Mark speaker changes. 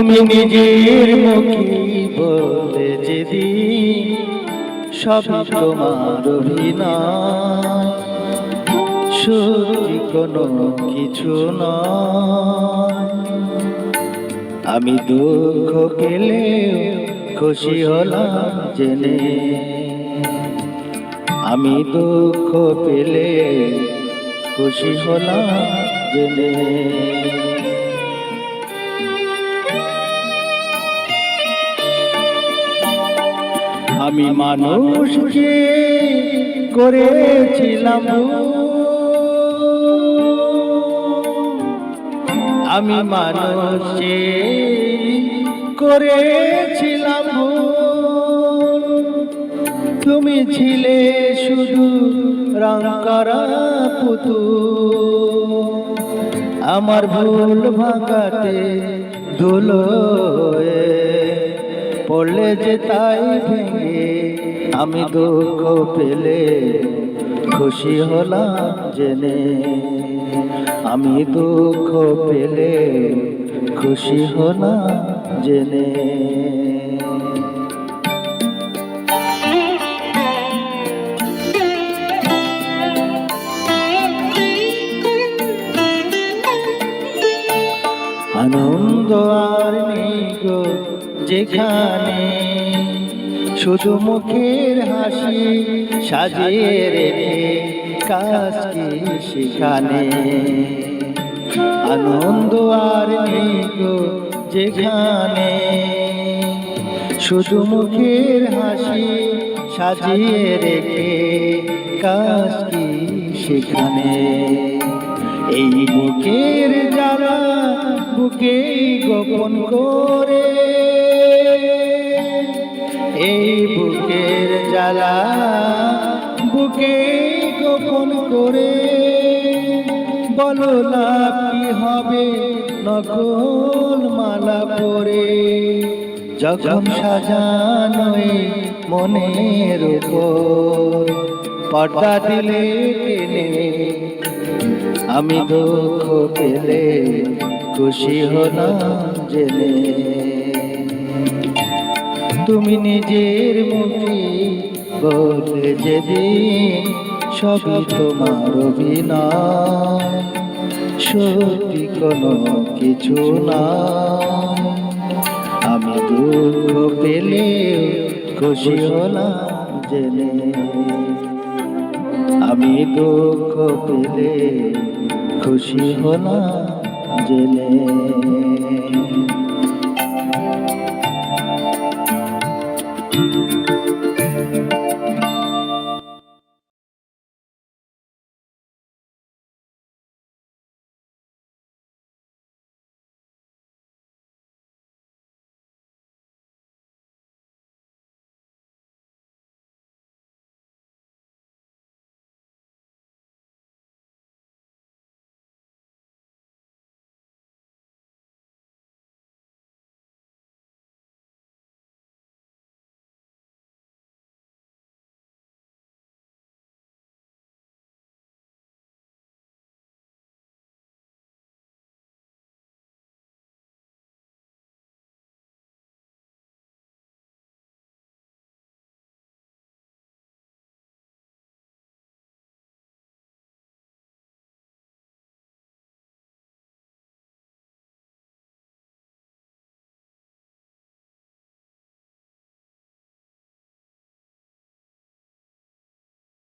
Speaker 1: তুমি নিজের মুখে বলে যেদিন সবই তোমার অভিনয়, সত্যি কোনো কিছু নয়। আমি দুঃখ পেলেও খুশি হলাম জেনে, আমি দুঃখ পেলে খুশি হলাম জেনে। আমি মানুষকে করেছিলাম, আমি মানুষকে করেছিলাম, তুমি ছিলে শুধু রং করা পুতুল। আমার ভুল ভাঙাতে ধুলো পড়লে যে তাই ভেঙে, আমি দুঃখ পেলে খুশি হলাম জেনে, আমি দুঃখ পেলে খুশি হলাম জেনে। আনন্দ আর নেই গো যেখানে, শুধু মুখের হাসি সাজিয়ে রেখে কাজ কি সেখানে। আনন্দ আর নেই গো যেখানে, শুধু মুখের হাসি সাজিয়ে রেখে কাজ কি সেখানে। এই বুকের জ্বালা বুকে গোপন করে, এই বুকের জ্বালা বুকে গোপন করে, বলো লাভ কি হবে নকল মালা পরে। যখন সাজানোই মনের উপর পর্দা দিলে টেনে, আমি দুঃখ পেলে খুশি হলাম জেনে। তুমি নিজের মুখে বলে যেদিন সবই তোমার অভিনয়, সত্যি কোনো কিছু না। আমি দুঃখ পেলে খুশি হলাম জেনে, আমি দুঃখ পেলে খুশি হলাম জেনে।